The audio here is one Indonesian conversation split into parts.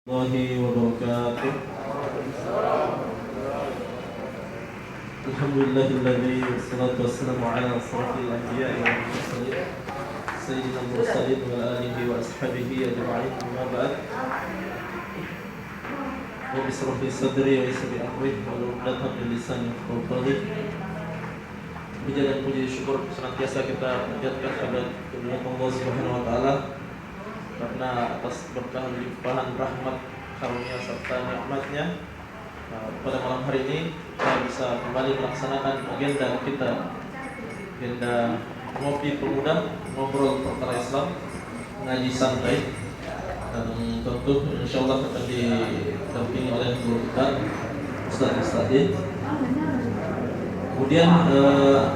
Warahmatullahi wabarakatuh. Alhamdulillahilladzi wassalatu wassalamu ala asrafil anbiya'i wal mursalin sayyidina mursalin wa alihi wa ashabihi ajma'in. Amma ba'd. Rabbi ishrah li sadri wa yassir li amri wahlul 'uqdatam min lisani yafqahu qawli. Puja dan puji syukur senantiasa kita panjatkan kepada Allah Subhanahu wa taala karena atas berkah limpahan rahmat karunia serta nikmatnya pada malam hari ini kita bisa kembali melaksanakan agenda kita, agenda ngopi pemuda, ngobrol perkara Islam, ngaji santai, dan tentu insyaallah akan didampingi oleh guru kita Ustaz Mustaqim. Kemudian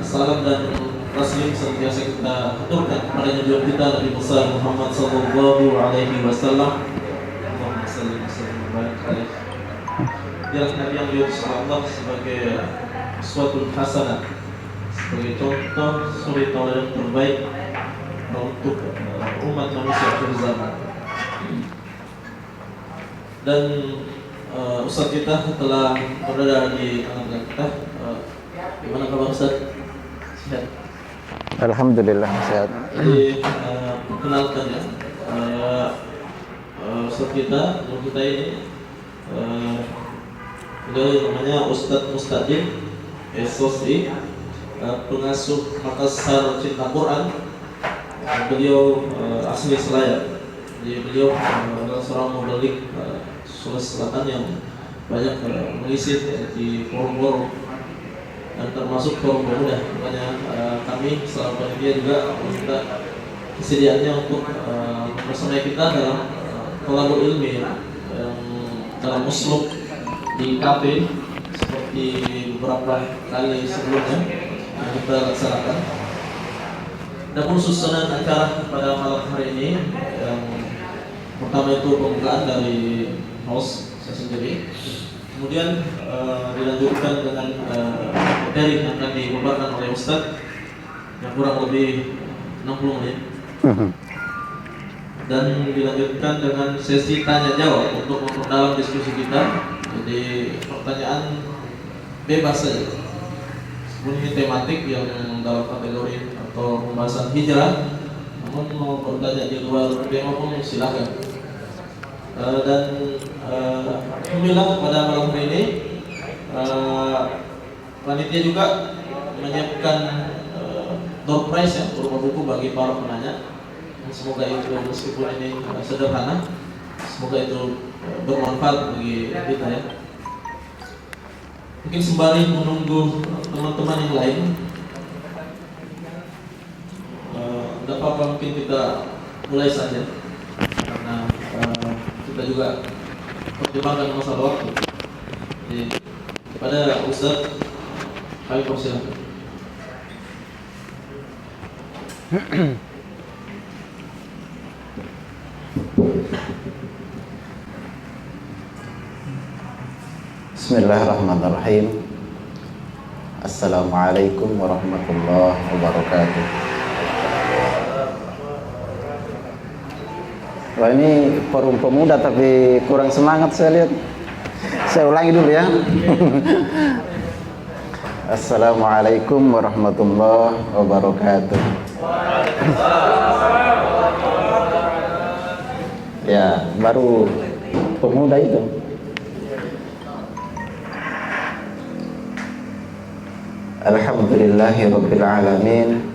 salam dan taslim senantiasa kita aturkan kepada junjungan kita Nabi besar Muhammad sallallahu alaihi wasallam. Allahumma shalli wa sallim wa barik alaihi. Dia Nabi yang diutus Allah sebagai uswatun hasanah, sebagai contoh suri tauladan terbaik untuk umat manusia akhir zaman. Dan Ustaz kita telah berada di tengah kita. Gimana kabar Ustaz? Sehat? Alhamdulillah sehat. Jadi perkenalkan ya, Ustaz kita, guru kita ini beliau namanya Ustaz Mustaqim SOSI, pengasuh Makassar Cinta Quran. Beliau asli Selayar. Jadi beliau adalah seorang mubalik Sulawesi Selatan yang banyak mengisi di forum-forum dan termasuk forum pemuda. Makanya kami selalu panitia juga meminta kesediaannya untuk bersamai kita dalam kolabor ilmi dalam uslub di kafe seperti beberapa kali sebelumnya yang kita laksanakan. Adapun susunan acara pada malam hari ini yang pertama itu pembukaan dari host saya sendiri, kemudian dilanjutkan dengan materi yang akan dipaparkan oleh Ustadz yang kurang lebih 60 menit, dan dilanjutkan dengan sesi tanya jawab untuk memperdalam diskusi kita. Jadi pertanyaan bebas saja, meskipun ini tematik yang dalam kategori atau pembahasan hijrah, namun mau bertanya di luar tema pun silakan. Dan alhamdulillah pada malam hari ini panitia juga menyiapkan door prize ya, berupa buku bagi para penanya. Semoga itu meskipun ini sederhana, semoga itu bermanfaat bagi kita ya. Mungkin sembari menunggu teman-teman yang lain, tidak apa-apa mungkin kita mulai saja karena kita juga pertimbangkan masalah waktu. Jadi kepada Ustaz kami persilakan. Bismillahirrahmanirrahim. Assalamualaikum warahmatullahi wabarakatuh. Wah, ini forum pemuda tapi kurang semangat saya lihat. Saya ulangi dulu ya. Assalamualaikum warahmatullahi wabarakatuh. Ya, baru pemuda itu. Alhamdulillahirabbil alamin.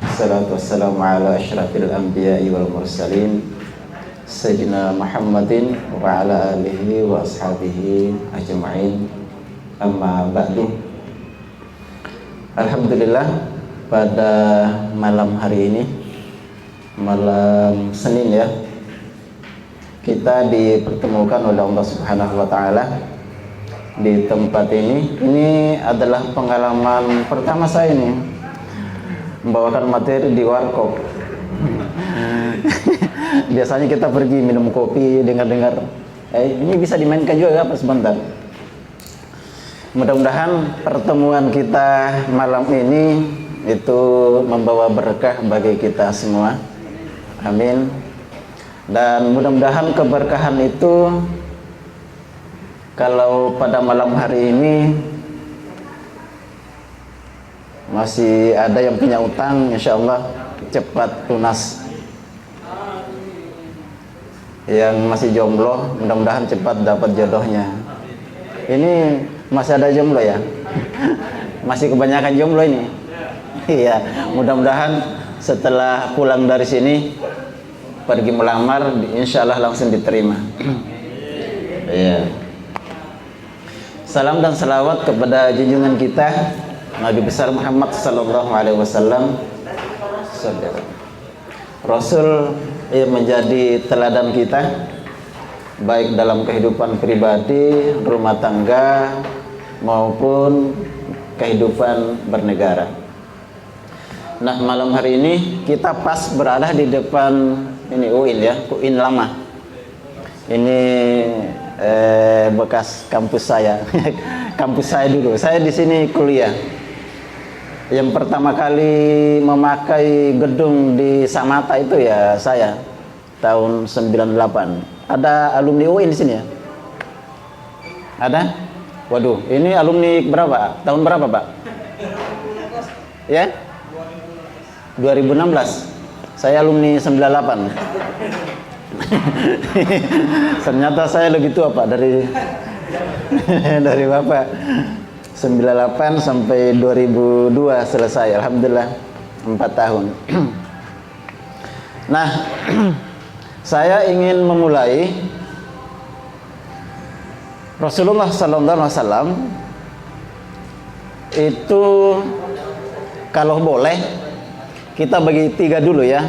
Wassalatu wassalamu ala asyrafil anbiya'i wal mursalin Sayyidina Muhammadin wa ala alihi wa ashabihi ajma'in. Amma ba'du. Alhamdulillah pada malam hari ini, malam Senin ya, kita dipertemukan oleh Allah Subhanahu wa taala di tempat ini. Ini adalah pengalaman pertama saya ini membawakan materi di warkop. Biasanya kita pergi minum kopi, dengar-dengar. Ini bisa dimainkan juga apa sebentar. Mudah-mudahan pertemuan kita malam ini itu membawa berkah bagi kita semua. Amin. Dan mudah-mudahan keberkahan itu kalau pada malam hari ini masih ada yang punya utang, insya Allah cepat lunas. Yang masih jomblo, mudah-mudahan cepat dapat jodohnya. Ini masih ada jomblo ya? Masih kebanyakan jomblo ini. Iya, mudah-mudahan setelah pulang dari sini pergi melamar, insya Allah langsung diterima. Iya. Salam dan salawat kepada junjungan kita Nabi besar Muhammad sallallahu alaihi wasallam, Rasul yang menjadi teladan kita baik dalam kehidupan pribadi, rumah tangga maupun kehidupan bernegara. Nah, malam hari ini kita pas berada di depan ini UIN ya, UIN lama. Ini bekas kampus saya. Kampus saya dulu. Saya di sini kuliah. Yang pertama kali memakai gedung di Samata itu ya saya tahun 98. Ada alumni UIN di sini ya? Ada? Waduh, ini alumni berapa? Tahun berapa, Pak? Ya? 2016. Saya alumni 98. Ternyata saya lebih tua, Pak, dari Bapak. 98 sampai 2002 selesai. Alhamdulillah 4 tahun. Nah, saya ingin memulai Rasulullah sallallahu alaihi wasallam itu kalau boleh kita bagi 3 dulu ya.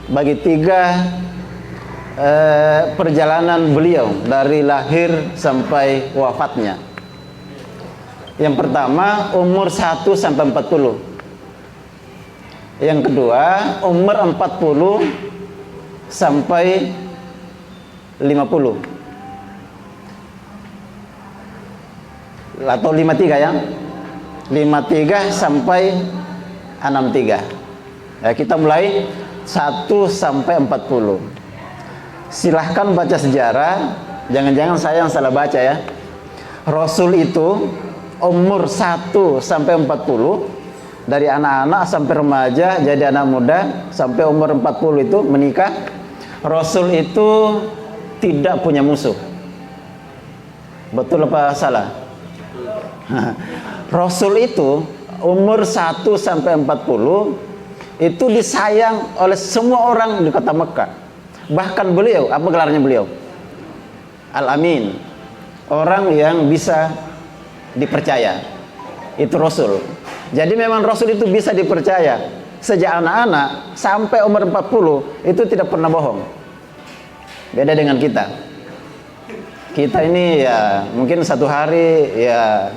Bagi 3 perjalanan beliau dari lahir sampai wafatnya. Yang pertama umur 1 sampai 40. Yang kedua umur 40 sampai 50. Atau 53 ya. 53 sampai 63. Ya, kita mulai 1 sampai 40. Silahkan baca sejarah. Jangan-jangan saya yang salah baca ya. Rasul itu umur 1 sampai 40, dari anak-anak sampai remaja, jadi anak muda, sampai umur 40 itu menikah. Rasul itu tidak punya musuh. Betul apa salah? Rasul itu umur 1 sampai 40 itu disayang oleh semua orang di kota Mekah. Bahkan beliau, apa gelarnya beliau? Al-Amin. Orang yang bisa dipercaya. Itu Rasul. Jadi memang Rasul itu bisa dipercaya. Sejak anak-anak sampai umur 40 itu tidak pernah bohong. Beda dengan kita. Kita ini ya mungkin satu hari ya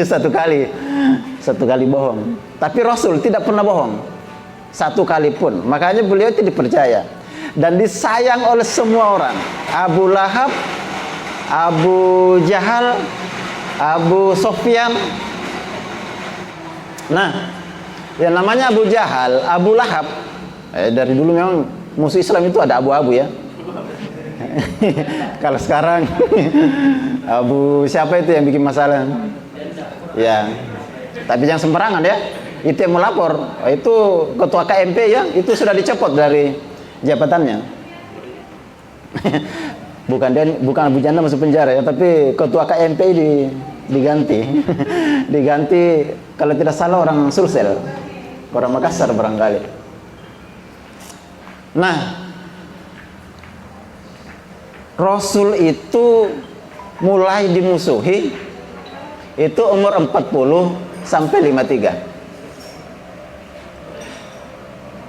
satu kali bohong. Tapi Rasul tidak pernah bohong. Satu kali pun. Makanya beliau itu dipercaya dan disayang oleh semua orang. Abu Lahab, Abu Jahal, Abu Sofyan. Nah, yang namanya Abu Jahal, Abu Lahab, dari dulu memang musuh Islam itu ada abu-abu ya. Kalau sekarang Abu siapa itu yang bikin masalah? Ya, tapi jangan sembarangan ya. Itu yang melapor, itu ketua KMP ya, itu sudah dicopot dari jabatannya. Bukan Abu Janda masuk penjara ya, tapi ketua KMP diganti. Diganti kalau tidak salah orang Sulsel, orang Makassar barangkali. Nah, Rasul itu mulai dimusuhi itu umur 40 sampai 53.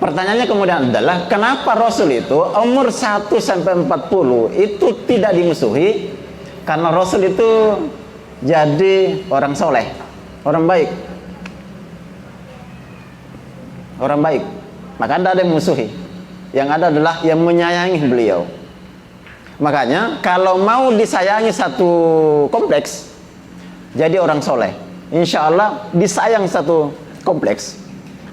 Pertanyaannya kemudian adalah kenapa Rasul itu umur 1 sampai 40 itu tidak dimusuhi? Karena Rasul itu jadi orang soleh, orang baik. Orang baik. Maka tidak ada yang musuhi. Yang ada adalah yang menyayangi beliau. Makanya kalau mau disayangi satu kompleks, jadi orang soleh, insya Allah disayang satu kompleks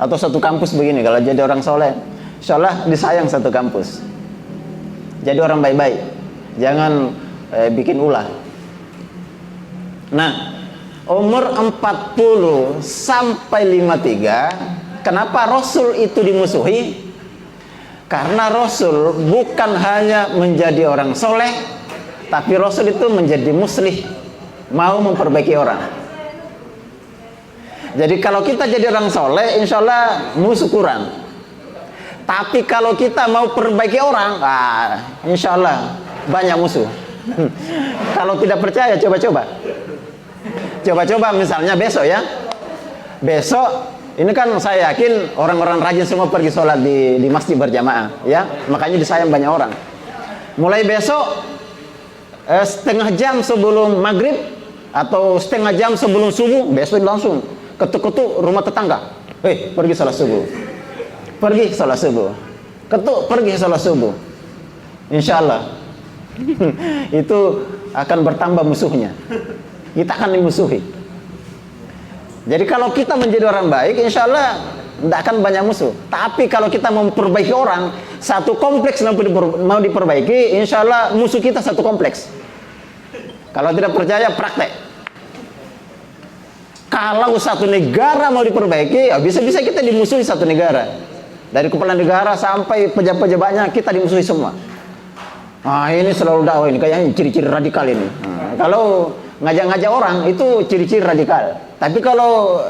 atau satu kampus begini. Kalau jadi orang soleh, insya Allah disayang satu kampus. Jadi orang baik-baik. Jangan bikin ulah. Nah, umur 40 sampai 53, kenapa Rasul itu dimusuhi? Karena Rasul bukan hanya menjadi orang soleh, tapi Rasul itu menjadi muslih, mau memperbaiki orang. Jadi kalau kita jadi orang soleh, insya Allah musuh kurang. Tapi kalau kita mau perbaiki orang, insya Allah banyak musuh. Kalau tidak percaya, coba-coba. Coba-coba misalnya besok ya. Besok ini kan saya yakin orang-orang rajin semua pergi sholat di masjid berjamaah ya. Makanya disayang banyak orang. Mulai besok setengah jam sebelum maghrib atau setengah jam sebelum subuh, besok langsung ketuk-ketuk rumah tetangga. Pergi sholat subuh. Pergi sholat subuh. Ketuk, pergi sholat subuh. Insya Allah itu akan bertambah musuhnya. Kita akan dimusuhi. Jadi kalau kita menjadi orang baik, insya Allah tidak akan banyak musuh. Tapi kalau kita memperbaiki orang, satu kompleks mau diperbaiki, insya Allah musuh kita satu kompleks. Kalau tidak percaya, praktek. Kalau satu negara mau diperbaiki, bisa-bisa kita dimusuhi satu negara. Dari kepala negara sampai pejabat-pejabatnya, kita dimusuhi semua. Ini selalu dakwah ini, kayaknya ciri-ciri radikal ini. Kalau ngajak-ngajak orang itu ciri-ciri radikal. Tapi kalau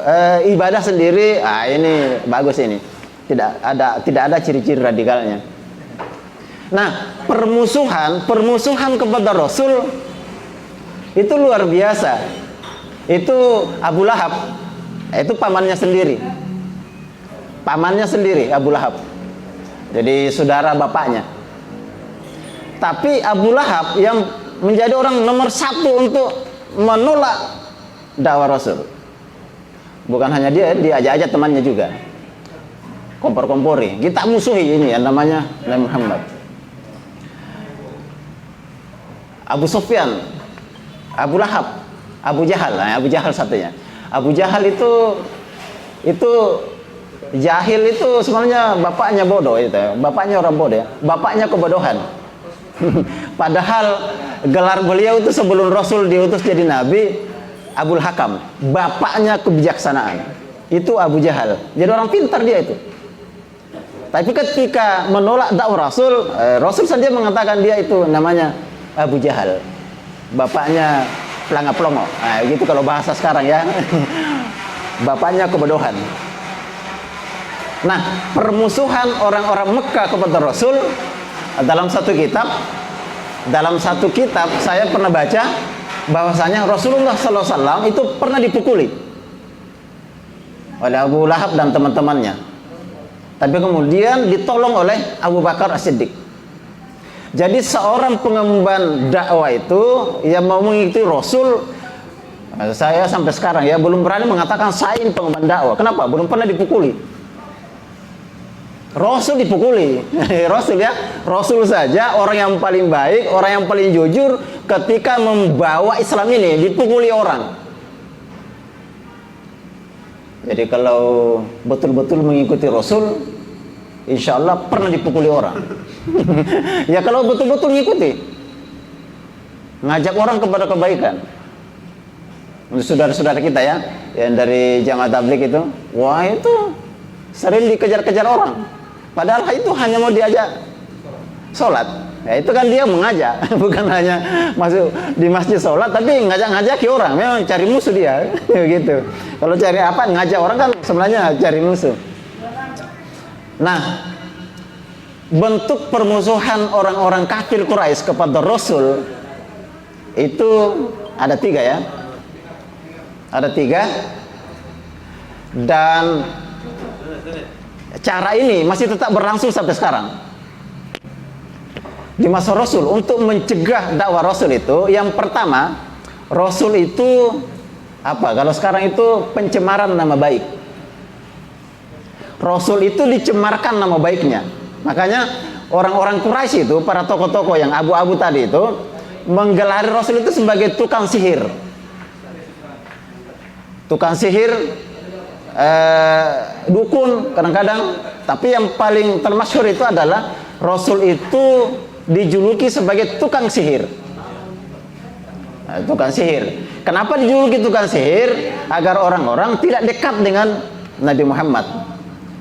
ibadah sendiri, ini bagus ini. Tidak ada ciri-ciri radikalnya. Nah, permusuhan kepada Rasul itu luar biasa. Itu Abu Lahab, itu pamannya sendiri. Pamannya sendiri Abu Lahab. Jadi saudara bapaknya. Tapi Abu Lahab yang menjadi orang nomor satu untuk menolak dakwah Rasul. Bukan hanya dia, diajak-ajak temannya juga. Kompor-kompori. Kita musuhi ini yang namanya Nabi Muhammad. Abu Sufyan, Abu Lahab, Abu Jahal. Abu Jahal satunya. Abu Jahal itu jahil itu sebenarnya bapaknya bodoh itu. Bapaknya orang bodoh ya. Bapaknya kebodohan. Padahal gelar beliau itu sebelum Rasul diutus jadi nabi, Abul Hakam, bapaknya kebijaksanaan. Itu Abu Jahal. Jadi orang pintar dia itu. Tapi ketika menolak dakwah Rasul, Rasul saja mengatakan dia itu namanya Abu Jahal. Bapaknya pelanga-pelongo. Gitu kalau bahasa sekarang ya. Bapaknya kebodohan. Nah, permusuhan orang-orang Mekah kepada Rasul dalam satu kitab saya pernah baca bahwasanya Rasulullah SAW itu pernah dipukuli oleh Abu Lahab dan teman-temannya. Tapi kemudian ditolong oleh Abu Bakar As-Siddiq. Jadi seorang pengemban dakwah itu yang mau mengikuti Rasul, saya sampai sekarang ya belum berani mengatakan saya ini pengemban dakwah. Kenapa? Belum pernah dipukuli. Rasul dipukuli. Rasul saja orang yang paling baik, orang yang paling jujur, ketika membawa Islam ini dipukuli orang. Jadi kalau betul-betul mengikuti Rasul, insya Allah pernah dipukuli orang. Ya kalau betul-betul mengikuti, ngajak orang kepada kebaikan. Untuk saudara-saudara kita ya, yang dari jamaah tabligh itu, wah itu sering dikejar-kejar orang. Padahal itu hanya mau diajak sholat. Ya, itu kan dia mengajak, bukan hanya masuk di masjid sholat, tapi ngajak-ngajaki orang. Memang cari musuh dia, gitu. Kalau cari apa ngajak orang kan sebenarnya cari musuh. Nah, bentuk permusuhan orang-orang kafir Quraisy kepada Rasul itu ada 3 ya. Ada 3 dan cara ini masih tetap berlangsung sampai sekarang. Di masa Rasul, untuk mencegah dakwah Rasul itu, yang pertama, Rasul itu apa? Kalau sekarang itu pencemaran nama baik. Rasul itu dicemarkan nama baiknya. Makanya orang-orang Quraisy itu, para tokoh-tokoh yang abu-abu tadi itu, menggelari Rasul itu sebagai tukang sihir. Tukang sihir, dukun kadang-kadang. Tapi yang paling termasyhur itu adalah Rasul itu dijuluki sebagai tukang sihir. Nah, tukang sihir. Kenapa dijuluki tukang sihir? Agar orang-orang tidak dekat dengan Nabi Muhammad.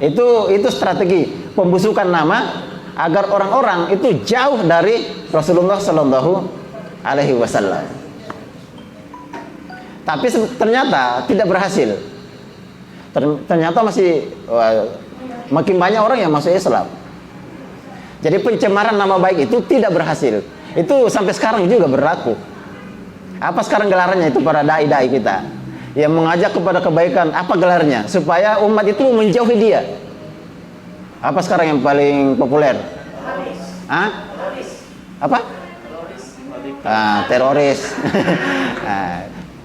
Itu strategi pembusukan nama agar orang-orang itu jauh dari Rasulullah Shallallahu Alaihi Wasallam. Tapi ternyata tidak berhasil. Ternyata masih makin banyak orang yang masuk Islam. Jadi pencemaran nama baik itu tidak berhasil. Itu sampai sekarang juga berlaku. Apa sekarang gelarnya itu para dai-dai kita yang mengajak kepada kebaikan? Apa gelarnya? Supaya umat itu menjauhi dia. Apa sekarang yang paling populer? Hah? Apa? Teroris.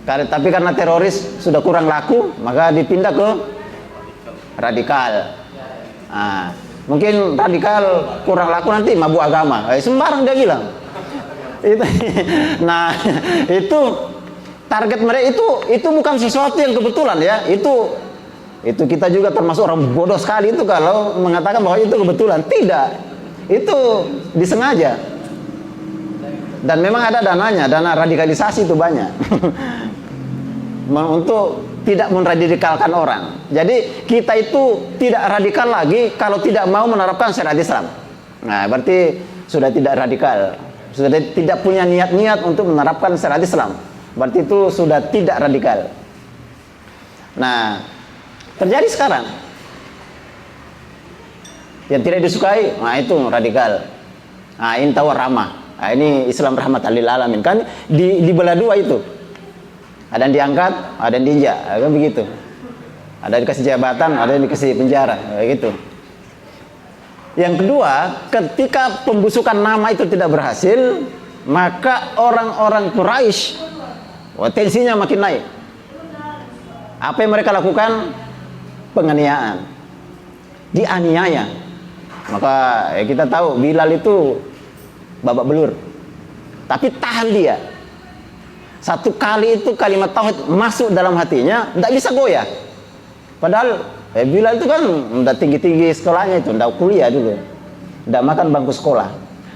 Tapi karena teroris sudah kurang laku, maka dipindah ke radikal. Mungkin radikal kurang laku, nanti mabuk agama. Sembarang dia bilang. Nah, itu target mereka itu bukan sesuatu yang kebetulan ya. Itu kita juga termasuk orang bodoh sekali itu kalau mengatakan bahwa itu kebetulan. Tidak. Itu disengaja. Dan memang ada dananya, dana radikalisasi itu banyak. Untuk tidak meradikalkan orang. Jadi kita itu tidak radikal lagi kalau tidak mau menerapkan syariat Islam. Nah, berarti sudah tidak radikal. Sudah tidak punya niat-niat untuk menerapkan syariat Islam. Berarti itu sudah tidak radikal. Nah, terjadi sekarang. Yang tidak disukai, nah itu radikal. Nah, ini tawar rahmah. Nah, ini Islam rahmat lil alamin. Kan dibelah dua itu. Ada yang diangkat, ada yang diinjak, kan begitu. Ada yang dikasih jabatan, ada yang dikasih penjara, kayak gitu. Yang kedua, ketika pembusukan nama itu tidak berhasil, maka orang-orang Quraisy tensinya makin naik. Apa yang mereka lakukan? Penganiayaan, dianiaya. Maka kita tahu Bilal itu babak belur, tapi tahan dia. Satu kali itu kalimat tauhid masuk dalam hatinya, tidak bisa goyah. Padahal Bilal itu kan udah tinggi-tinggi sekolahnya, itu udah kuliah dulu, udah makan bangku sekolah.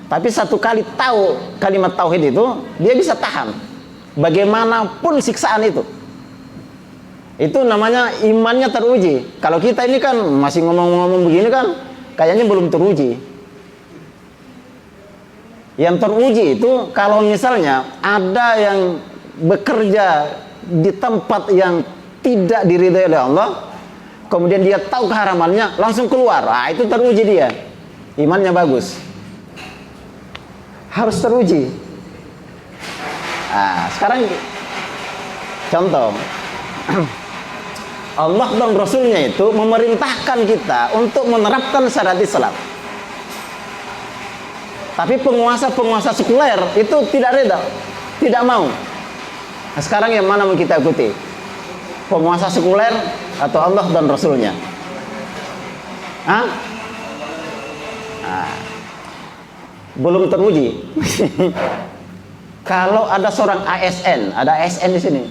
Tapi satu kali tahu kalimat tauhid itu, dia bisa tahan bagaimanapun siksaan itu. Itu namanya imannya teruji. Kalau kita ini kan masih ngomong-ngomong begini kan, kayaknya belum teruji. Yang teruji itu kalau misalnya ada yang bekerja di tempat yang tidak diridhai oleh Allah, kemudian dia tahu keharamannya, langsung keluar. Itu teruji dia. Imannya bagus. Harus teruji. Sekarang contoh. Allah dan Rasulnya itu memerintahkan kita untuk menerapkan syariat Islam. Tapi penguasa-penguasa sekuler itu tidak reda, tidak mau. Nah, sekarang yang mana mau kita ikuti? Penguasa sekuler atau Allah dan Rasulnya? Belum teruji. Kalau ada seorang ASN, ada ASN di sini,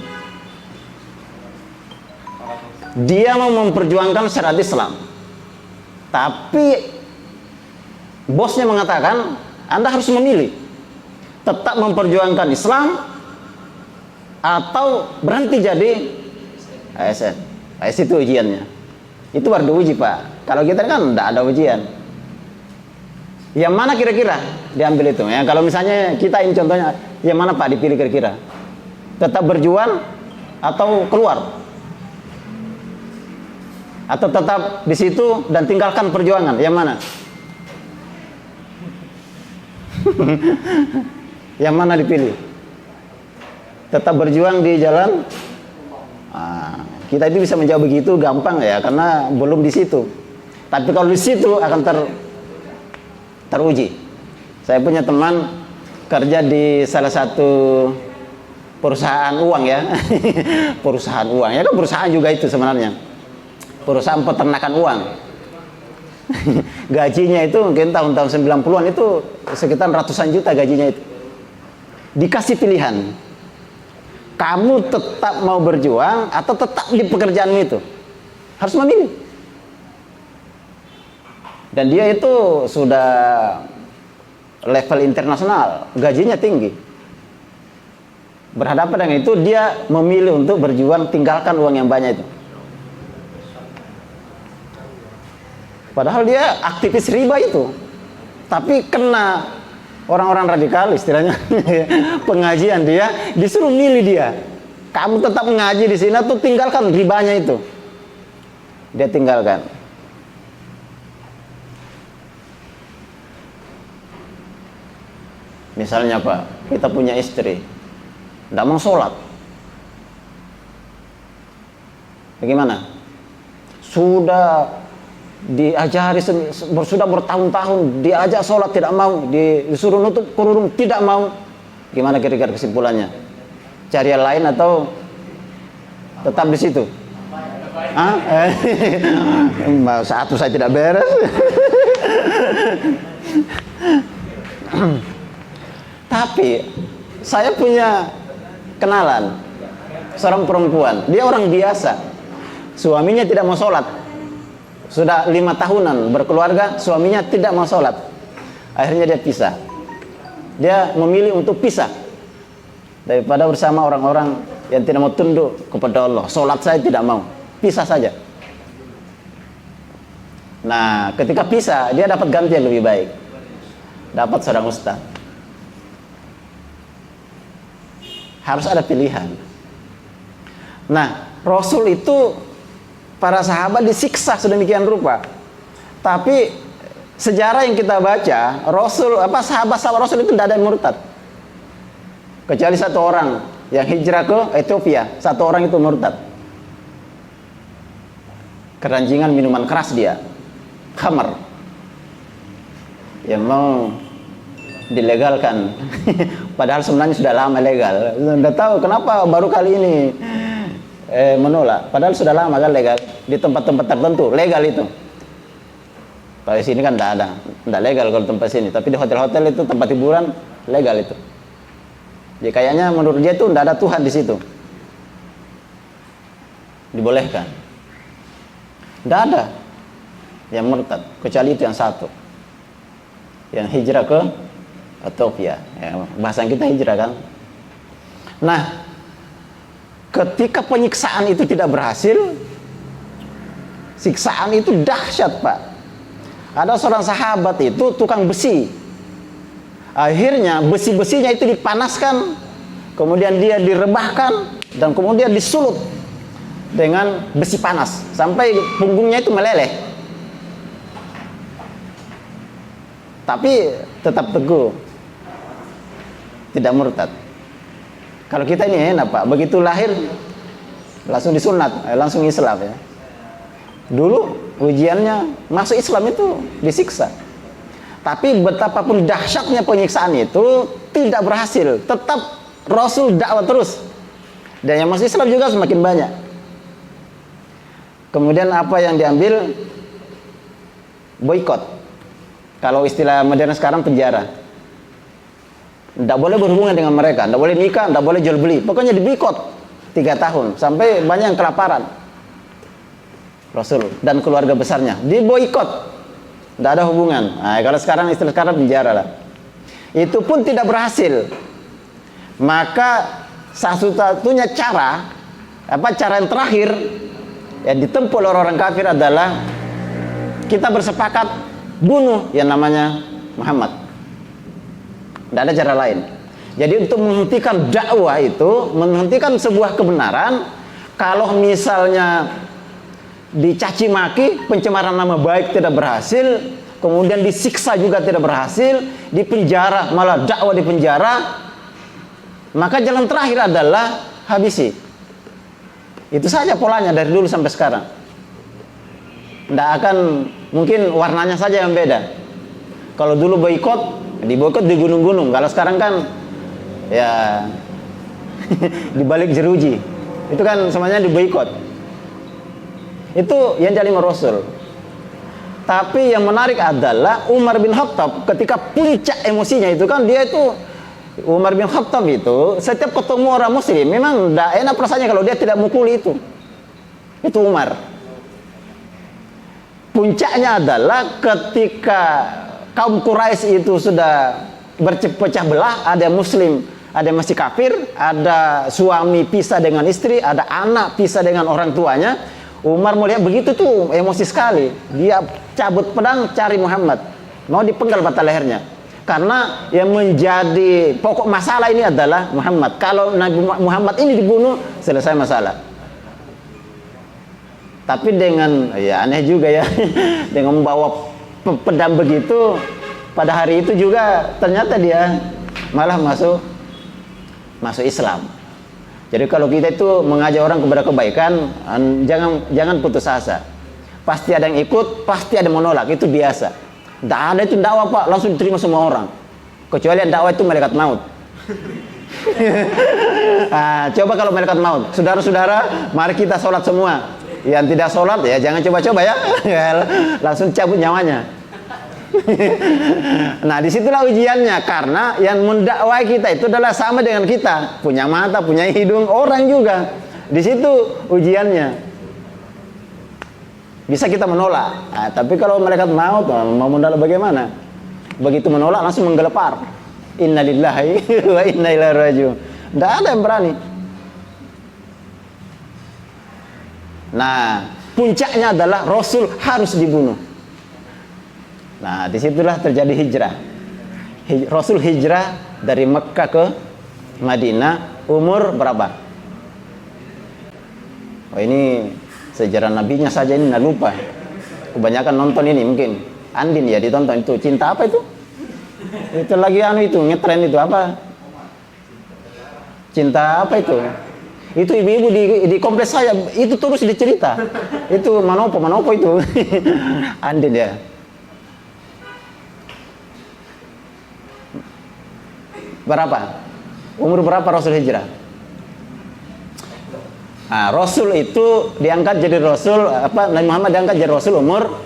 dia mau memperjuangkan syariat Islam, tapi bosnya mengatakan Anda harus memilih, tetap memperjuangkan Islam atau berhenti jadi ASN. Itu ujiannya. Itu baru diuji, Pak. Kalau kita kan tidak ada ujian. Yang mana kira-kira diambil itu? Ya, kalau misalnya kita ini contohnya, yang mana Pak dipilih kira-kira? Tetap berjuang atau keluar? Atau tetap di situ dan tinggalkan perjuangan? Yang mana? Yang mana dipilih? Tetap berjuang di jalan. Kita itu bisa menjawab begitu gampang ya, karena belum di situ. Tapi kalau di situ akan teruji. Saya punya teman kerja di salah satu perusahaan uang ya. Perusahaan uang ya kan, perusahaan juga itu sebenarnya. Perusahaan peternakan uang. Gajinya itu mungkin tahun-tahun 90-an itu sekitar ratusan juta gajinya itu. Dikasih pilihan, kamu tetap mau berjuang atau tetap di pekerjaanmu itu. Harus memilih. Dan dia itu sudah level internasional, gajinya tinggi. Berhadapan dengan itu, dia memilih untuk berjuang tinggalkan uang yang banyak itu. Padahal dia aktivis riba itu, tapi kena orang-orang radikal istilahnya pengajian, dia disuruh milih dia. Kamu tetap ngaji di sini atau tinggalkan ribanya itu. Dia tinggalkan. Misalnya Pak, kita punya istri, tidak mau sholat. Bagaimana? Sudah diajari, sudah bertahun-tahun diajak sholat tidak mau, disuruh nutup kerudung tidak mau. Gimana kira-kira kesimpulannya? Cari yang lain atau tetap di situ? Satu saya tidak beres. Tapi saya punya kenalan seorang perempuan, dia orang biasa, suaminya tidak mau sholat, sudah 5 tahunan berkeluarga, suaminya tidak mau sholat. Akhirnya dia pisah. Dia memilih untuk pisah daripada bersama orang-orang yang tidak mau tunduk kepada Allah. Sholat saya tidak mau, pisah saja. Nah, ketika pisah, dia dapat ganti yang lebih baik, dapat seorang ustaz. Harus ada pilihan. Nah, Rasul itu, para sahabat disiksa sedemikian rupa. Tapi sejarah yang kita baca, Rasul, sahabat-sahabat Rasul itu tidak ada yang murtad. Kecuali satu orang yang hijrah ke Ethiopia, satu orang itu murtad. Keranjingan minuman keras dia, khamar, yang mau dilegalkan. Padahal sebenarnya sudah lama legal. Tidak tahu kenapa baru kali ini menolak. Padahal sudah lama kan legal di tempat-tempat tertentu, legal itu. Kalau di sini kan tidak legal kalau tempat sini. Tapi di hotel-hotel itu, tempat hiburan, legal itu. Jadi kayaknya menurut dia itu tidak ada Tuhan di situ. Dibolehkan. Tidak ada yang murtad, kecuali itu yang satu, yang hijrah ke Ethiopia. Ya, bahasa kita hijrah kan. Nah, ketika penyiksaan itu tidak berhasil, siksaan itu dahsyat Pak. Ada seorang sahabat itu tukang besi. Akhirnya besi-besinya itu dipanaskan, kemudian dia direbahkan, dan kemudian disulut dengan besi panas sampai punggungnya itu meleleh. Tapi tetap teguh, tidak murtad. Kalau kita ini enak Pak, begitu lahir langsung disunat, langsung Islam ya. Dulu ujiannya masuk Islam itu disiksa. Tapi betapapun dahsyatnya penyiksaan itu tidak berhasil, tetap Rasul dakwah terus. Dan yang masuk Islam juga semakin banyak. Kemudian apa yang diambil? Boikot. Kalau istilah modern sekarang, penjara. Tidak boleh berhubungan dengan mereka, tidak boleh nikah, tidak boleh jual beli. Pokoknya diboikot 3 tahun sampai banyak yang kelaparan. Rasul dan keluarga besarnya diboikot, tidak ada hubungan. Nah, kalau sekarang istilah sekarang penjara lah. Itu pun tidak berhasil. Maka satu-satunya cara, cara yang terakhir yang ditempuh oleh orang kafir adalah kita bersepakat bunuh yang namanya Muhammad. Tidak ada cara lain. Jadi untuk menghentikan dakwah itu, menghentikan sebuah kebenaran, kalau misalnya dicaci maki, pencemaran nama baik tidak berhasil, kemudian disiksa juga tidak berhasil, dipenjara, malah dakwah di penjara, maka jalan terakhir adalah habisi. Itu saja polanya dari dulu sampai sekarang. Tidak akan, mungkin warnanya saja yang beda. Kalau dulu boikot, diboikot di gunung-gunung. Kalau sekarang kan ya di balik jeruji. Itu kan semuanya diboikot. Itu yang jadi Rasul. Tapi yang menarik adalah Umar bin Khattab ketika puncak emosinya itu kan, dia itu Umar bin Khattab itu setiap ketemu orang muslim memang tidak enak perasaannya kalau dia tidak mukuli itu. Itu Umar. Puncaknya adalah ketika kaum Quraisy itu sudah berpecah belah, ada muslim, ada yang masih kafir, ada suami pisah dengan istri, ada anak pisah dengan orang tuanya. Umar melihat begitu tuh emosi sekali. Dia cabut pedang cari Muhammad, mau dipenggal batang lehernya. Karena yang menjadi pokok masalah ini adalah Muhammad. Kalau Nabi Muhammad ini dibunuh, selesai masalah. Tapi dengan, ya aneh juga ya, dengan membawa pedang begitu, pada hari itu juga ternyata dia malah masuk Islam. Jadi kalau kita itu mengajak orang kepada kebaikan, jangan putus asa. Pasti ada yang ikut, pasti ada yang menolak, itu biasa. Tidak ada itu dakwah Pak, langsung diterima semua orang. Kecuali yang dakwah itu malaikat maut. Nah, coba kalau malaikat maut, saudara-saudara, mari kita sholat semua. Yang tidak sholat ya jangan coba-coba ya, langsung cabut nyawanya. Nah disitulah ujiannya, karena yang mendakwai kita itu adalah sama dengan kita, punya mata, punya hidung, orang juga. Di situ ujiannya. Bisa kita menolak, nah, tapi kalau malaikat maut mau menolak bagaimana? Begitu menolak langsung menggelepar. Innalillahi wa inna ilaihi raji'un. Tidak ada yang berani. Nah, puncaknya adalah Rasul harus dibunuh. Nah, disitulah terjadi hijrah. Rasul hijrah dari Mekah ke Madinah umur berapa? Oh, ini sejarah nabinya saja ini nggak lupa. Kebanyakan nonton ini mungkin. Andin ya ditonton itu. Cinta apa itu? Itu lagi itu ngetren itu apa? Cinta apa itu? Itu ibu-ibu di kompleks saya itu terus dicerita. Itu manopo itu. Andin ya. Berapa? Umur berapa Rasul hijrah? Nah, Rasul itu diangkat jadi Rasul, Nabi Muhammad diangkat jadi Rasul umur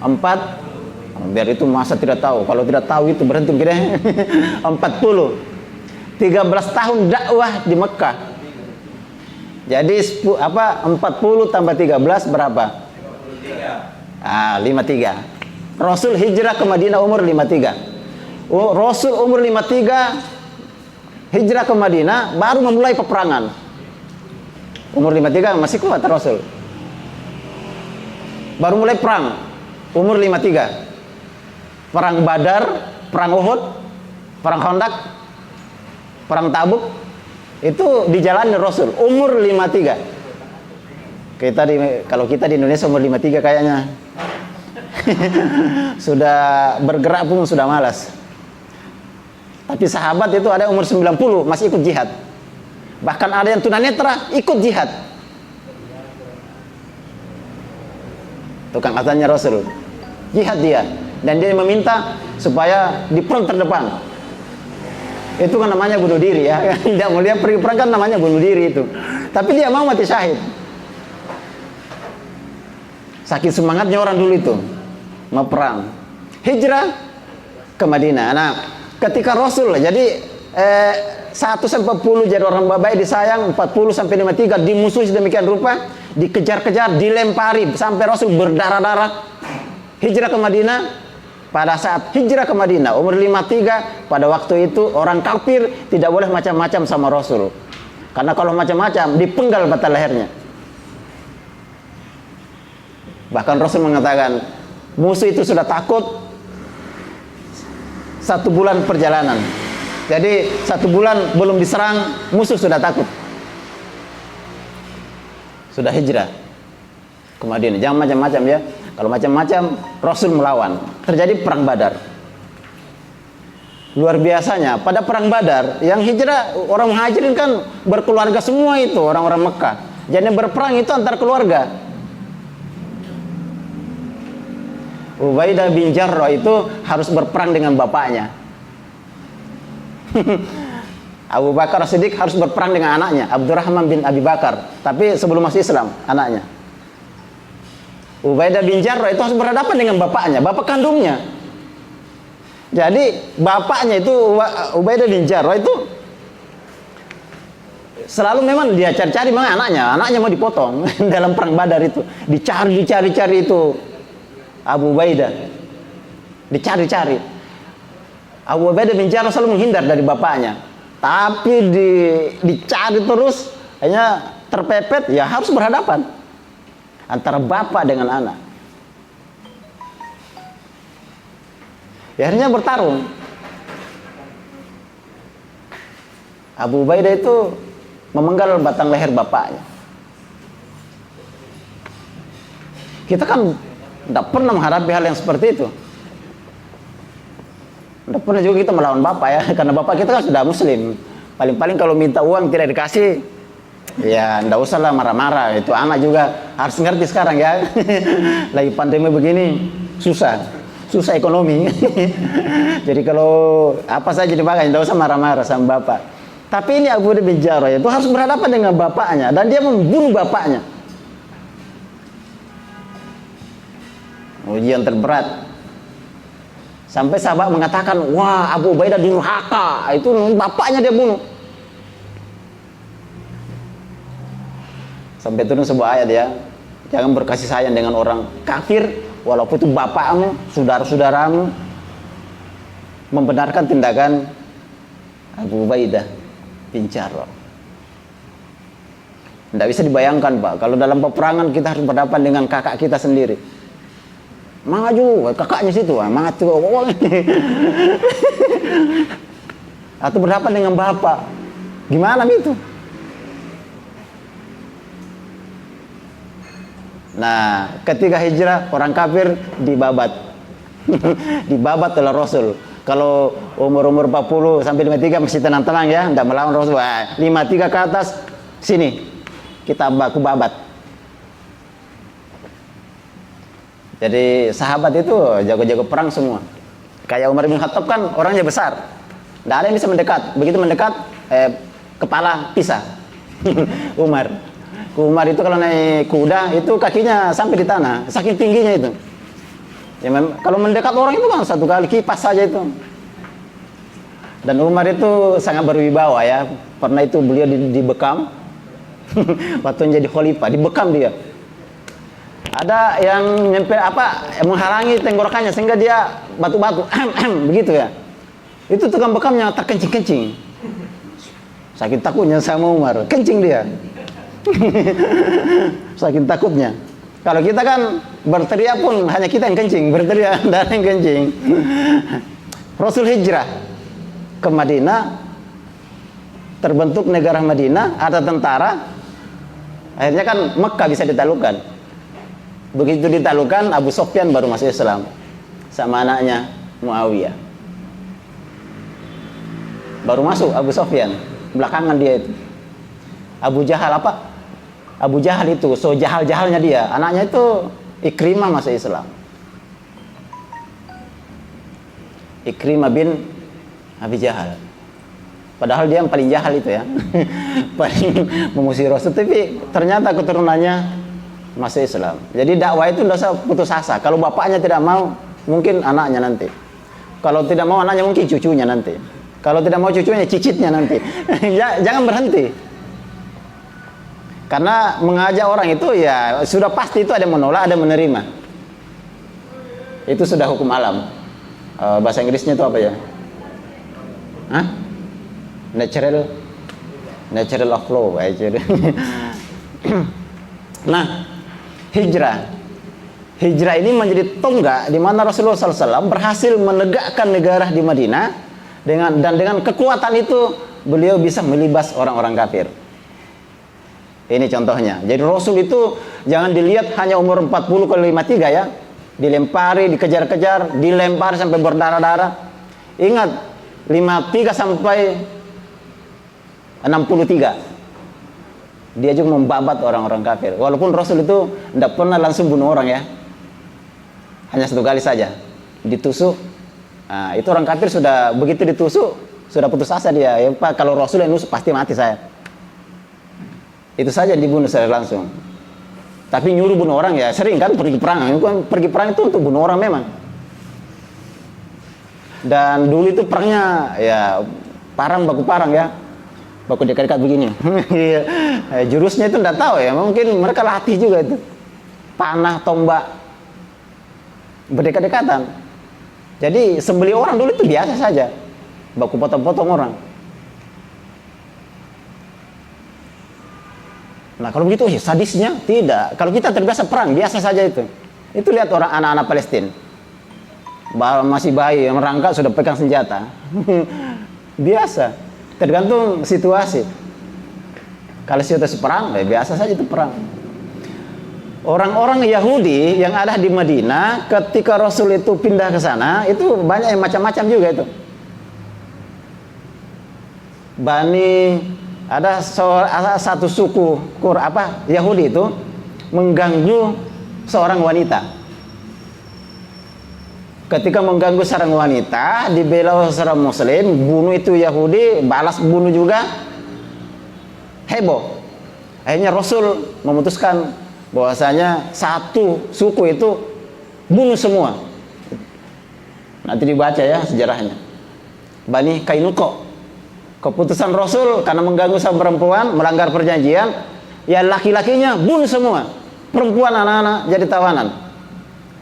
4. Biar itu masa tidak tahu. Kalau tidak tahu itu berhenti kira 40. 13 tahun dakwah di Mekah. Jadi 40 tambah 13 berapa? 53. Rasul hijrah ke Madinah umur 53. Rasul umur 53 hijrah ke Madinah baru memulai peperangan. Umur 53 masih kuat Rasul. Baru mulai perang umur 53. Perang Badar, perang Uhud, perang Khandaq, perang Tabuk itu dijalani Rasul umur 53. Kalau kita di Indonesia umur 53 kayaknya sudah bergerak pun sudah malas. Tapi sahabat itu ada umur 90 masih ikut jihad. Bahkan ada yang tunanetra ikut jihad. Tukang azannya Rasul. Jihad dia. Dan dia meminta supaya di front terdepan. Itu kan namanya bunuh diri ya. Tidak mau dia pergi perang kan namanya bunuh diri itu. Tapi dia mau mati syahid. Saking semangatnya orang dulu itu mau perang. Hijrah ke Madinah. Nah, ketika Rasul jadi 1 sampai 40 jadi orang baik disayang, 40 sampai 53 dimusuhi sedemikian rupa, dikejar-kejar, dilempari sampai Rasul berdarah-darah. Hijrah ke Madinah. Pada saat hijrah ke Madinah umur 53, pada waktu itu orang kafir tidak boleh macam-macam sama Rasul. Karena kalau macam-macam dipenggal batang lehernya. Bahkan Rasul mengatakan musuh itu sudah takut 1 bulan perjalanan. Jadi 1 bulan belum diserang, musuh sudah takut. Sudah hijrah ke Madinah. Jangan macam-macam ya. Kalau macam-macam Rasul melawan. Terjadi perang Badar. Luar biasanya pada perang Badar yang hijrah orang muhajirin kan berkeluarga semua itu orang-orang Mekah. Jadi berperang itu antar keluarga. Ubaidah bin Jarrah itu harus berperang dengan bapaknya. Abu Bakar Siddiq harus berperang dengan anaknya Abdurrahman bin Abi Bakar, tapi sebelum masuk Islam anaknya. Ubaidah bin Jarrah itu harus berhadapan dengan bapaknya, bapak kandungnya. Jadi bapaknya itu Ubaidah bin Jarrah itu selalu memang dia cari-cari memang anaknya mau dipotong dalam perang Badar itu. Dicari itu Abu Ubaidah. dicari-cari. Abu Ubaidah bin Jarrah selalu menghindar dari bapaknya, tapi dicari terus, hanya terpepet, ya harus berhadapan antara bapak dengan anak. Ya, akhirnya bertarung. Abu Ubaidah itu memenggal batang leher bapaknya. Kita kan tidak pernah menghadapi hal yang seperti itu. Tidak pernah juga kita melawan bapak ya, karena bapak kita kan sudah muslim. Paling-paling kalau minta uang tidak dikasih, ya tidak usah lah marah-marah. Itu anak juga harus ngerti sekarang ya. Lagi pandemi begini, susah ekonomi. Jadi kalau apa saja dimakan, tidak usah marah-marah sama bapak. Tapi ini Abu Ubaidah bin Jarrah itu harus berhadapan dengan bapaknya, dan dia membunuh bapaknya. Ujian terberat. Sampai sahabat mengatakan, wah Abu Ubaidah durhaka, itu bapaknya dia bunuh. Sampai turun sebuah ayat ya, jangan berkasih sayang dengan orang kafir, walaupun itu bapakmu, saudara-saudaramu. Membenarkan tindakan Abu Ubaidah bin Jarrah. Tidak bisa dibayangkan Pak, kalau dalam peperangan kita harus berhadapan dengan kakak kita sendiri. Maju, kakaknya situ, mati. Atau berhadapan dengan bapak, gimana itu? Nah, ketika hijrah orang kafir dibabat, dibabat oleh Rasul. Kalau umur 40 sampai 53 masih tenang-tenang ya, tidak melawan Rasul. 53 ke atas, sini kita baku babat. Jadi sahabat itu jago-jago perang semua. Kayak Umar bin Khattab kan orangnya besar, tidak ada yang bisa mendekat. Begitu mendekat, kepala pisah. Umar itu kalau naik kuda itu kakinya sampai di tanah, saking tingginya itu. Ya, kalau mendekat orang itu kan satu kali kipas saja itu. Dan Umar itu sangat berwibawa ya. Pernah itu beliau dibekam. Waktu jadi khalifah, dibekam dia. Ada yang menghalangi tenggorokannya sehingga dia batu-batu begitu ya. Itu tukang bekamnya tak kencing-kencing. Saking takutnya sama Umar, kencing dia. Saking takutnya. Kalau kita kan berteriak pun hanya kita yang kencing, berteriak dan yang kencing. Rasul hijrah ke Madinah, terbentuk negara Madinah, ada tentara. Akhirnya kan Mekah bisa ditaklukkan. Begitu ditaklukkan, Abu Sufyan baru masuk Islam sama anaknya Muawiyah. Baru masuk Abu Sufyan, belakangan dia itu. Abu Jahal Abu Jahal itu, so jahal-jahalnya dia. Anaknya itu Ikrimah masuk Islam. Ikrimah bin Abi Jahal. Padahal dia yang paling jahal itu ya. Paling memusuhi Rasul, tapi ternyata keturunannya masuk Islam. Jadi dakwah itu tidak usah putus asa. Kalau bapaknya tidak mau, mungkin anaknya nanti. Kalau tidak mau anaknya, mungkin cucunya nanti. Kalau tidak mau cucunya, cicitnya nanti. Jangan berhenti. Karena mengajak orang itu ya sudah pasti itu ada yang menolak, ada yang menerima. Itu sudah hukum alam. Bahasa Inggrisnya itu apa ya? Natural of law. Nah, hijrah ini menjadi tonggak di mana Rasulullah SAW berhasil menegakkan negara di Madinah dengan kekuatan itu beliau bisa melibas orang-orang kafir. Ini contohnya. Jadi Rasul itu jangan dilihat hanya umur 40 ke 53 ya, dilempari, dikejar-kejar, dilempari sampai berdarah-darah. Ingat, 53 sampai 63 dia juga membabat orang-orang kafir. Walaupun Rasul itu tidak pernah langsung bunuh orang ya, hanya satu kali saja ditusuk. Nah, itu orang kafir sudah begitu ditusuk sudah putus asa dia. Ya Pak, kalau Rasul yang nusuk pasti mati saya. Itu saja dibunuh secara langsung. Tapi nyuruh bunuh orang ya sering kan, pergi perang. Pergi perang itu untuk bunuh orang memang. Dan dulu itu perangnya ya baku parang ya, baku dekat-dekat begini. Jurusnya itu tidak tahu ya, mungkin mereka latih juga itu. Panah, tombak, berdekat-dekatan. Jadi sembelih orang dulu itu biasa saja, baku potong-potong orang. Nah kalau begitu, sadisnya tidak. Kalau kita terbiasa perang, biasa saja itu. Itu lihat orang anak-anak Palestina, masih bayi, merangkak sudah pegang senjata. Biasa, tergantung situasi. Kalau situasi perang, biasa saja itu perang. Orang-orang Yahudi yang ada di Madinah ketika Rasul itu pindah ke sana, itu banyak yang macam-macam juga itu. Ada satu suku Yahudi itu mengganggu seorang wanita. Ketika mengganggu seorang wanita, dibela seorang Muslim, bunuh itu Yahudi, balas bunuh juga, heboh. Akhirnya Rasul memutuskan bahwasanya satu suku itu bunuh semua. Nanti dibaca ya sejarahnya. Bani Kainuqa. Keputusan Rasul karena mengganggu sama perempuan, melanggar perjanjian, ya laki-lakinya bunuh semua. Perempuan, anak-anak jadi tawanan.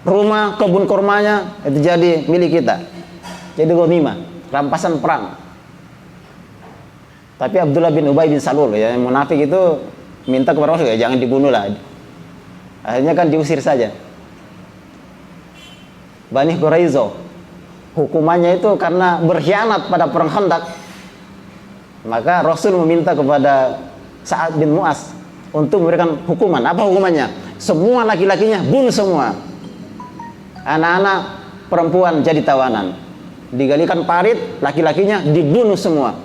Rumah, kebun kurmanya itu jadi milik kita. Jadi ghanimah, rampasan perang. Tapi Abdullah bin Ubay bin Salul ya, yang munafik itu minta kepada Rasul, ya jangan dibunuh lah. Akhirnya kan diusir saja. Bani Quraizo, hukumannya itu karena berkhianat pada perang Khandaq. Maka Rasul meminta kepada Sa'ad bin Mu'az untuk memberikan hukuman. Apa hukumannya? Semua laki-lakinya bunuh semua. Anak-anak perempuan jadi tawanan. Digalikan parit, laki-lakinya dibunuh semua.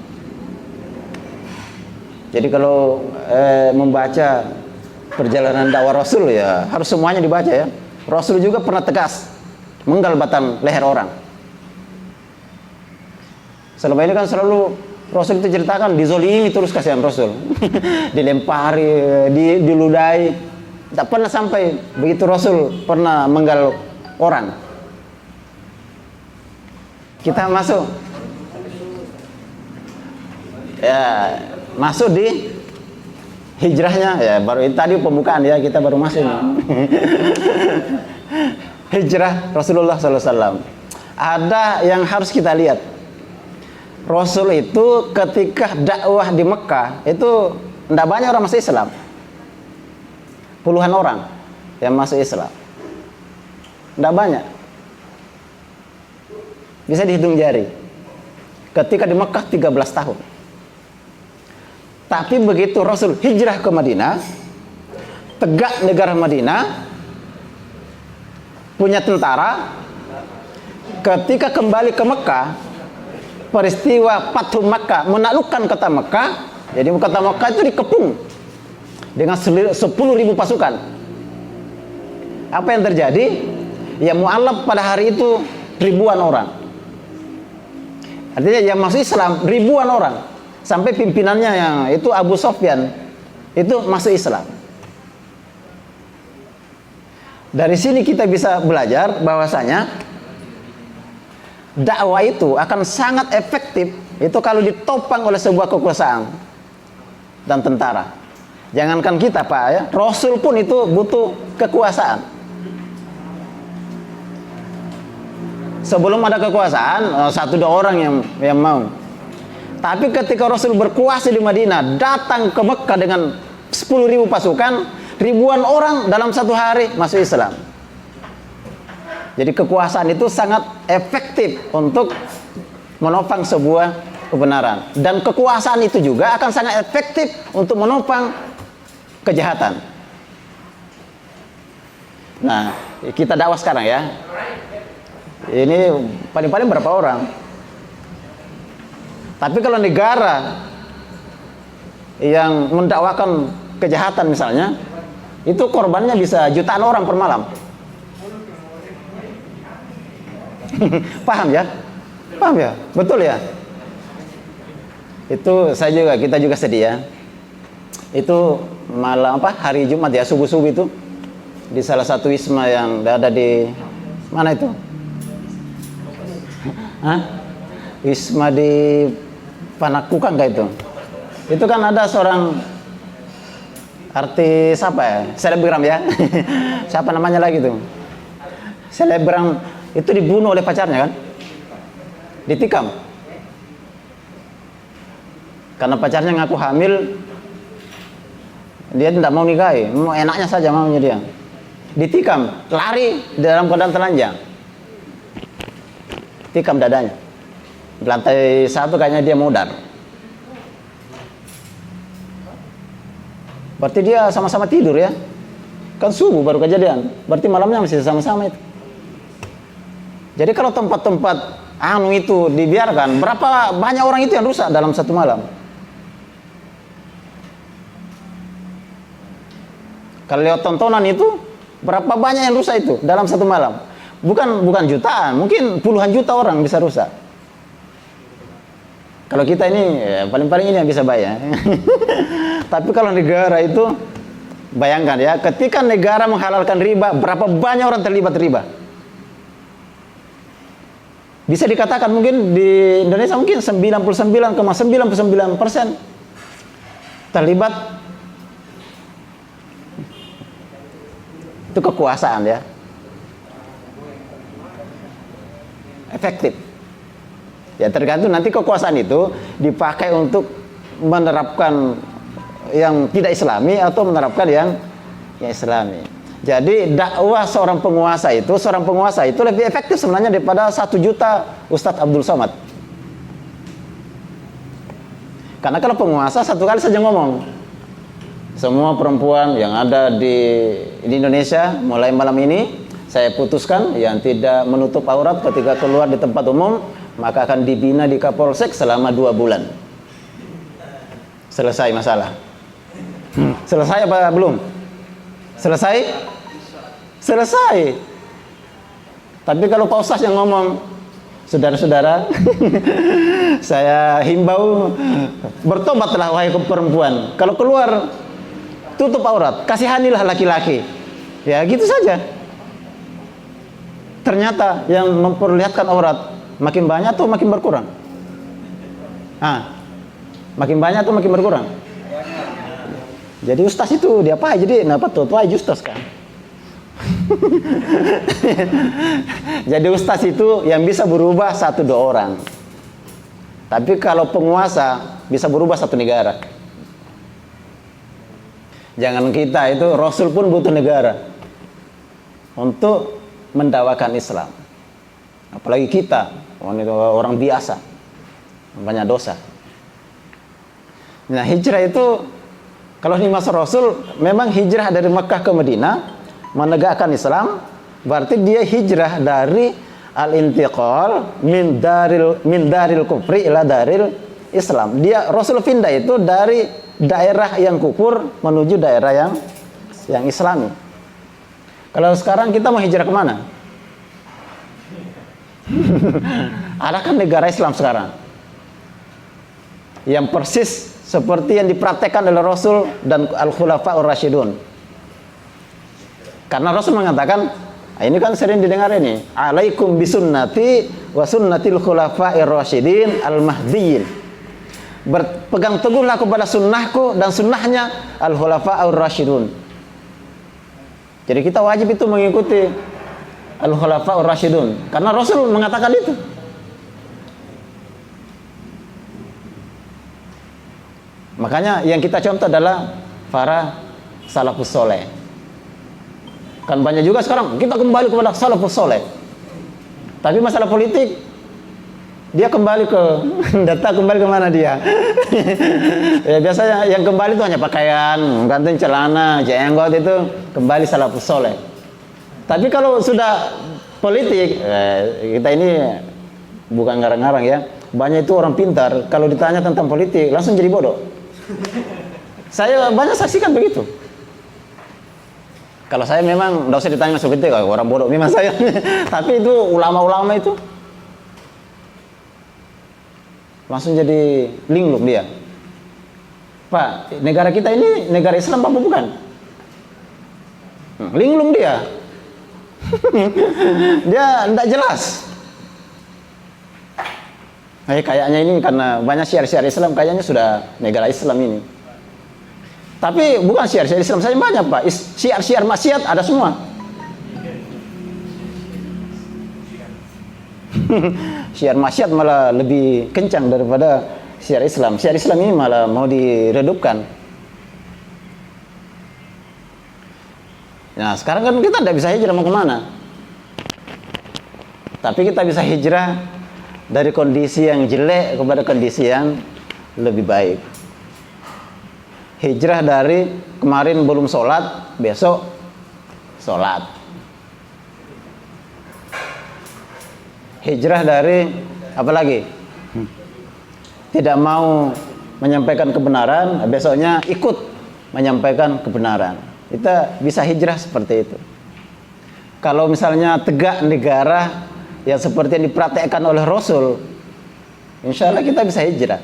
Jadi kalau membaca perjalanan dakwah Rasul ya harus semuanya dibaca ya. Rasul juga pernah tegas menggal batang leher orang. Selama ini kan selalu Rasul itu ceritakan dizolimi terus kasihan Rasul. Dilempari, diludahi. Tak pernah sampai begitu Rasul pernah menggal orang. Kita masuk. Ya, masuk di hijrahnya ya, baru tadi pembukaan ya, kita baru masuk. Hijrah Rasulullah SAW. Ada yang harus kita lihat. Rasul itu ketika dakwah di Mekah itu tidak banyak orang masuk Islam. Puluhan orang yang masuk Islam. Tidak banyak. Bisa dihitung jari. Ketika di Mekah 13 tahun. Tapi begitu Rasul hijrah ke Madinah, tegak negara Madinah, punya tentara, ketika kembali ke Mekah, peristiwa Fathu Makkah, menaklukkan kota Mekah, jadi kota Mekah itu dikepung dengan 10.000 pasukan. Apa yang terjadi? Ya mu'alaf pada hari itu ribuan orang. Artinya yang masuk Islam ribuan orang. Sampai pimpinannya yang itu Abu Sufyan itu masuk Islam. Dari sini kita bisa belajar bahwasanya dakwah itu akan sangat efektif itu kalau ditopang oleh sebuah kekuasaan dan tentara. Jangankan kita Pak ya, Rasul pun itu butuh kekuasaan. Sebelum ada kekuasaan, 1-2 orang yang mau. Tapi ketika Rasul berkuasa di Madinah, datang ke Mekah dengan 10.000 pasukan, ribuan orang dalam satu hari masuk Islam. Jadi kekuasaan itu sangat efektif untuk menopang sebuah kebenaran. Dan kekuasaan itu juga akan sangat efektif untuk menopang kejahatan. Nah, kita dakwah sekarang ya. Ini paling-paling berapa orang? Tapi kalau negara yang mendakwakan kejahatan misalnya, itu korbannya bisa jutaan orang per malam. Paham ya? Paham ya? Betul ya? Itu kita juga sedih ya. Itu malam hari Jumat ya, subuh-subuh itu di salah satu wisma yang ada di mana itu? Wisma di Panakukang kayak itu. Itu kan ada seorang artis apa ya? Selebgram ya. Siapa namanya lagi tuh? Selebgram itu dibunuh oleh pacarnya kan? ditikam. Karena pacarnya ngaku hamil, dia tidak mau nikahi, mau enaknya saja maunya dia. Ditikam, lari dalam keadaan telanjang. Tikam dadanya. Di lantai 1 kayaknya dia modar. Berarti dia sama-sama tidur ya. Kan subuh baru kejadian. Berarti malamnya masih sama-sama itu. Jadi kalau tempat-tempat itu dibiarkan, berapa banyak orang itu yang rusak dalam satu malam? Kalau lewat tontonan itu, berapa banyak yang rusak itu dalam satu malam? Bukan jutaan, mungkin puluhan juta orang bisa rusak. Kalau kita ini paling-paling ini yang bisa bayar. Tapi kalau negara itu, bayangkan ya, ketika negara menghalalkan riba, berapa banyak orang terlibat riba? Bisa dikatakan mungkin di Indonesia mungkin 99,99% terlibat. Itu kekuasaan ya. Efektif. Ya tergantung nanti kekuasaan itu dipakai untuk menerapkan yang tidak islami atau menerapkan yang islami. Jadi dakwah seorang penguasa itu lebih efektif sebenarnya daripada 1 juta Ustadz Abdul Somad. Karena kalau penguasa satu kali saja ngomong, semua perempuan yang ada di Indonesia mulai malam ini saya putuskan yang tidak menutup aurat ketika keluar di tempat umum maka akan dibina di Kapolsek selama 2 bulan. Selesai masalah. Selesai apa belum? Selesai? Selesai. Tapi kalau Pak Ustaz yang ngomong, saudara-saudara, saya himbau bertobatlah wahai perempuan. Kalau keluar tutup aurat, kasihanilah laki-laki. Ya gitu saja. Ternyata yang memperlihatkan aurat makin banyak atau makin berkurang? Makin banyak atau makin berkurang? Jadi ustaz itu dia apa? Jadi kenapa tuh ustaz kan? Jadi ustaz itu yang bisa berubah 1-2 orang. Tapi kalau penguasa bisa berubah 1 negara. Jangan kita itu, Rasul pun butuh negara untuk mendakwakan Islam. Apalagi kita, orang biasa, banyak dosa. Nah hijrah itu, kalau di masa Rasul, memang hijrah dari Mekah ke Madinah, menegakkan Islam, berarti dia hijrah dari al-intiqal min daril kufri ila daril Islam. Dia Rasul pindah itu dari daerah yang kufur menuju daerah yang Islami. Kalau sekarang kita mau hijrah kemana? Ada kan negara Islam sekarang yang persis seperti yang dipraktekkan oleh Rasul dan Al-Khulafa'ur Rasyidun. Karena Rasul mengatakan, ini kan sering didengar ini, alaikum bisunnati wa sunnatil khulafa'ir rasyidin al-mahdiyyin. Berpegang teguhlah kepada sunnahku dan sunnahnya al-khulafa'ur rasyidun. Jadi kita wajib itu mengikuti al-khulafa'ur rasyidun karena Rasul mengatakan itu. Makanya yang kita contoh adalah para salafus soleh. Kan banyak juga sekarang kita kembali kepada salafus soleh. Tapi masalah politik dia kembali ke data, kembali ke mana dia? Ya biasanya yang kembali itu hanya pakaian, gantung celana, jenggot, itu kembali salafus soleh. Tapi kalau sudah politik, kita ini bukan ngarang-ngarang ya. Banyak itu orang pintar, kalau ditanya tentang politik langsung jadi bodoh. Saya banyak saksikan begitu. Kalau saya memang tidak usah ditanya seperti itu, orang bodoh memang saya. Tapi itu ulama-ulama itu langsung jadi linglung dia. Pak, negara kita ini negara Islam apa bukan? Linglung dia. Dia tidak jelas. Kayaknya ini karena banyak syiar-syiar Islam, kayaknya sudah negara Islam ini. Tapi bukan syiar-syiar Islam saja banyak Pak. Syiar-syiar maksiat ada semua. Syiar maksiat malah lebih kencang daripada syiar Islam. Syiar Islam ini malah mau diredupkan. Nah, sekarang kan kita tidak bisa hijrah mau kemana. Tapi kita bisa hijrah dari kondisi yang jelek kepada kondisi yang lebih baik. Hijrah dari kemarin belum sholat, besok sholat. Hijrah dari apa lagi? Tidak mau menyampaikan kebenaran, besoknya ikut menyampaikan kebenaran. Kita bisa hijrah seperti itu. Kalau misalnya tegak negara yang seperti yang dipraktekkan oleh Rasul, insya Allah kita bisa hijrah.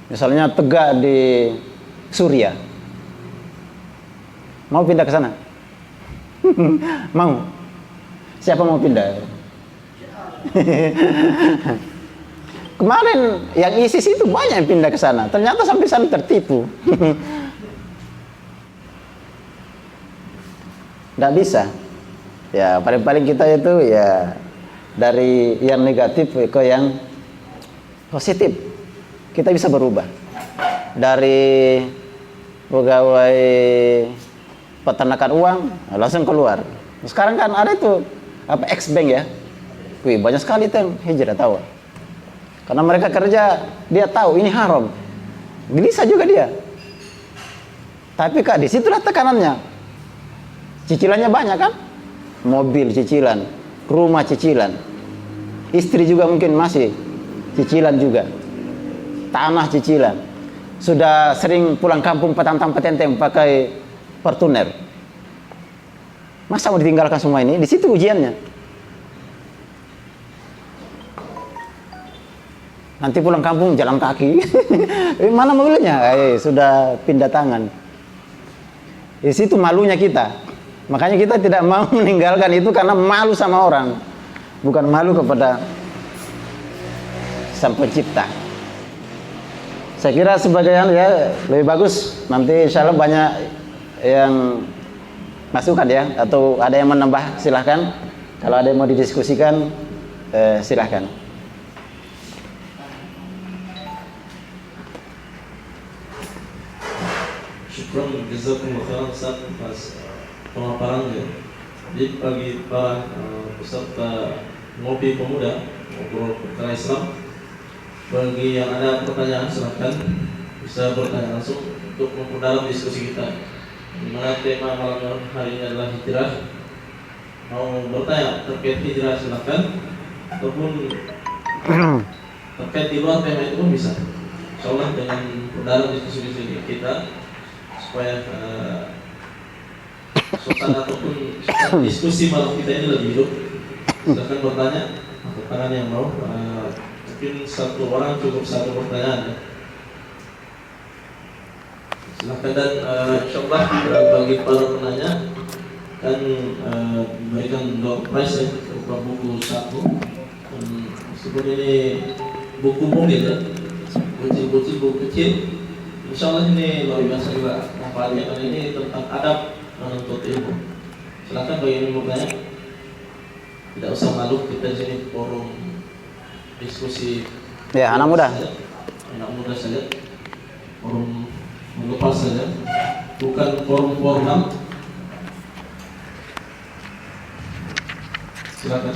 Misalnya tegak di Suriah, mau pindah ke sana? Mau? Siapa mau pindah? Kemarin yang ISIS itu banyak yang pindah ke sana, ternyata sampai sana tertipu. Nggak bisa. Ya paling-paling kita itu ya dari yang negatif ke yang positif. Kita bisa berubah. Dari pegawai peternakan uang langsung keluar. Sekarang kan ada itu apa ex-bank ya. Wih, banyak sekali itu yang hijrah, tahu. Karena mereka kerja, dia tahu ini haram. Gelisah juga dia. Tapi Kak, disitulah tekanannya. Cicilannya banyak kan? Mobil cicilan, rumah cicilan. Istri juga mungkin masih cicilan juga. Tanah cicilan. Sudah sering pulang kampung petantang petenteng pakai Fortuner. Masa mau ditinggalkan semua ini? Di situ ujiannya. Nanti pulang kampung jalan kaki. Mana mobilnya? Sudah pindah tangan. Di situ malunya kita. Makanya kita tidak mau meninggalkan itu karena malu sama orang. Bukan malu kepada Sang Pencipta. Saya kira sebagian ya lebih bagus. Nanti insya Allah banyak yang masukan ya. Atau ada yang menambah silahkan. Kalau ada yang mau didiskusikan silahkan. Syukran jazakumullah khairan Ustaz atas pemaparannya. Jadi bagi para peserta ngopi pemuda ngobrol perkara Islam, bagi yang ada pertanyaan silahkan bisa bertanya langsung untuk memperdalam diskusi kita. Dimana tema malam hari ini adalah hijrah. Mau bertanya terkait hijrah silahkan, ataupun terkait di luar tema itu pun bisa. Insyaallah dengan perdalam diskusi kita supaya suasana ataupun diskusi malam kita ini lebih hidup. Silahkan bertanya, tangan yang mau. Mungkin satu orang cukup satu pertanyaan ya. Silahkan dan insyaallah bagi para penanya kan memberikan door prize ya, berupa buku saku. Meskipun ini buku mobil ya, bocil-bocil buku kecil. Insyaallah ini luar biasa juga manfaatnya, karena ini tentang adab menuntut ilmu. Silakan bagi yang bertanya, tidak usah malu, kita di sini forum diskusi. Ya, anak muda. Anak muda saja, forum melepas saja, bukan forum formal. Silakan.